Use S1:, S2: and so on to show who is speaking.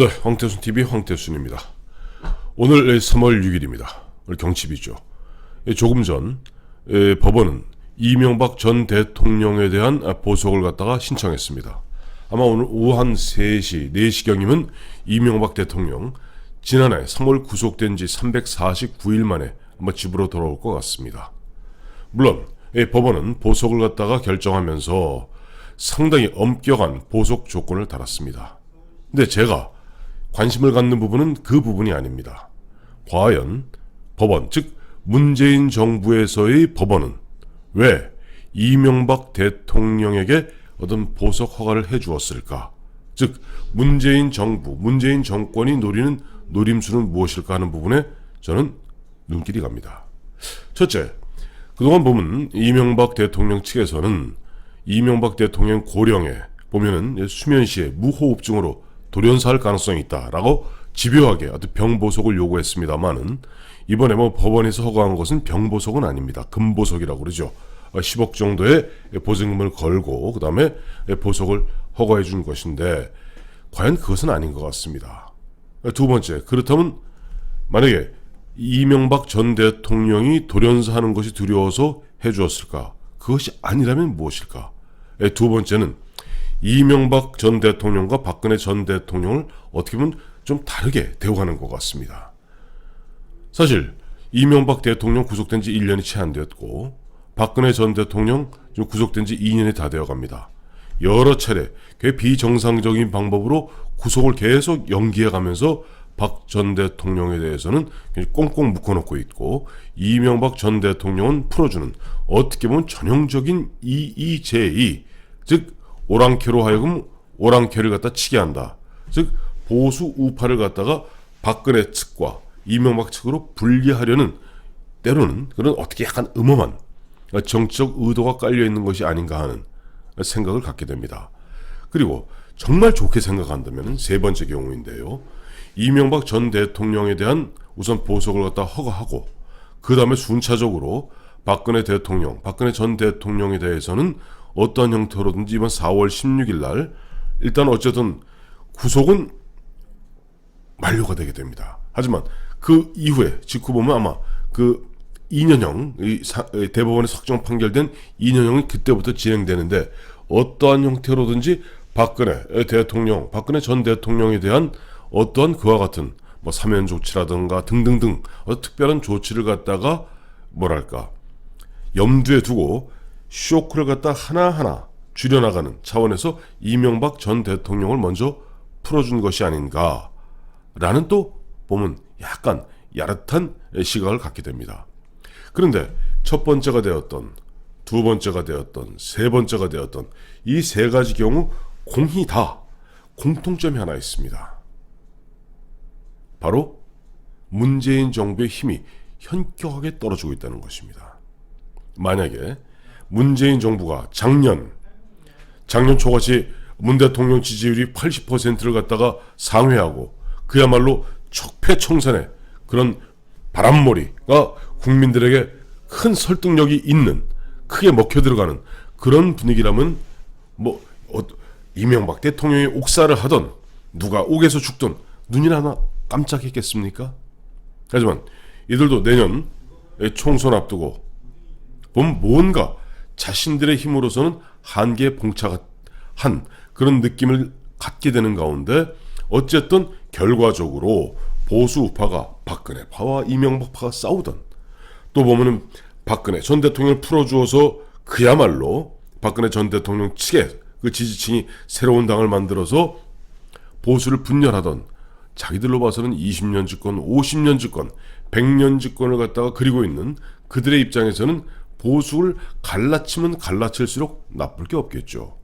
S1: 네, 황태순 TV 황태순입니다. 오늘 3월 6일입니다. 오늘 경칩이죠. 조금 전 법원은 이명박 전 대통령에 대한 보석을 갖다가 신청했습니다. 아마 오늘 오후 한 3시, 4시경이면 이명박 대통령 지난해 3월 구속된 지 349일 만에 아마 집으로 돌아올 것 같습니다. 물론 법원은 보석을 갖다가 결정하면서 상당히 엄격한 보석 조건을 달았습니다. 근데 제가 관심을 갖는 부분은 그 부분이 아닙니다. 과연 법원, 즉 문재인 정부에서의 법원은 왜 이명박 대통령에게 어떤 보석 허가를 해주었을까? 즉 문재인 정부, 문재인 정권이 노리는 노림수는 무엇일까 하는 부분에 저는 눈길이 갑니다. 첫째, 그동안 보면 이명박 대통령 측에서는 이명박 대통령 고령에 보면은 수면시에 무호흡증으로 돌연사할 가능성이 있다라고 집요하게 어떤 병보석을 요구했습니다만은 이번에 법원에서 허가한 것은 병보석은 아닙니다. 금보석이라고 그러죠. 10억 정도의 보증금을 걸고 그 다음에 보석을 허가해 준 것인데 과연 그것은 아닌 것 같습니다. 두 번째, 그렇다면 만약에 이명박 전 대통령이 돌연사하는 것이 두려워서 해주었을까? 그것이 아니라면 무엇일까? 두 번째는 이명박 전 대통령과 박근혜 전 대통령을 어떻게 보면 좀 다르게 대우하는 것 같습니다. 사실 이명박 대통령 구속된 지 1년이 채 안 되었고 박근혜 전 대통령 지금 구속된 지 2년이 다 되어갑니다. 여러 차례 꽤 비정상적인 방법으로 구속을 계속 연기해가면서 박 전 대통령에 대해서는 꽁꽁 묶어놓고 있고 이명박 전 대통령은 풀어주는 어떻게 보면 전형적인 이의제의, 즉 오랑캐로 하여금 오랑캐를 갖다 치게 한다. 즉 보수 우파를 갖다가 박근혜 측과 이명박 측으로 분리하려는 때로는 그런 어떻게 약간 음험한 정치적 의도가 깔려있는 것이 아닌가 하는 생각을 갖게 됩니다. 그리고 정말 좋게 생각한다면 세 번째 경우인데요. 이명박 전 대통령에 대한 우선 보석을 갖다 허가하고 그 다음에 순차적으로 박근혜 전 대통령에 대해서는 어떠한 형태로든지 이번 4월 16일 날 일단 어쨌든 구속은 만료가 되게 됩니다. 하지만 그 이후에 직후 보면 아마 그 2년형 대법원에서 확정 판결된 2년형은 그때부터 진행되는데 어떠한 형태로든지 박근혜 전 대통령에 대한 어떠한 그와 같은 사면 조치라든가 등등등 특별한 조치를 갖다가 염두에 두고 쇼크를 갖다 하나하나 줄여나가는 차원에서 이명박 전 대통령을 먼저 풀어준 것이 아닌가라는 또 보면 약간 야릇한 시각을 갖게 됩니다. 그런데 첫 번째가 되었던, 두 번째가 되었던, 세 번째가 되었던 이 세 가지 경우 공히 다 공통점이 하나 있습니다. 바로 문재인 정부의 힘이 현격하게 떨어지고 있다는 것입니다. 만약에 문재인 정부가 작년 초같이 문 대통령 지지율이 80%를 갖다가 상회하고 그야말로 척패청산의 그런 바람몰이가 국민들에게 큰 설득력이 있는 크게 먹혀 들어가는 그런 분위기라면 이명박 대통령이 옥살을 하던 누가 옥에서 죽던 눈이나 하나 깜짝했겠습니까? 하지만 이들도 내년 총선 앞두고 보면 뭔가 자신들의 힘으로서는 한계에 봉착한 그런 느낌을 갖게 되는 가운데 어쨌든 결과적으로 보수 우파가 박근혜파와 이명박파가 싸우던 또 보면은 박근혜 전 대통령을 풀어주어서 그야말로 박근혜 전 대통령 측의 그 지지층이 새로운 당을 만들어서 보수를 분열하던 자기들로 봐서는 20년 집권, 50년 집권, 100년 집권을 갖다가 그리고 있는 그들의 입장에서는 보수를 갈라치면 갈라칠수록 나쁠 게 없겠죠.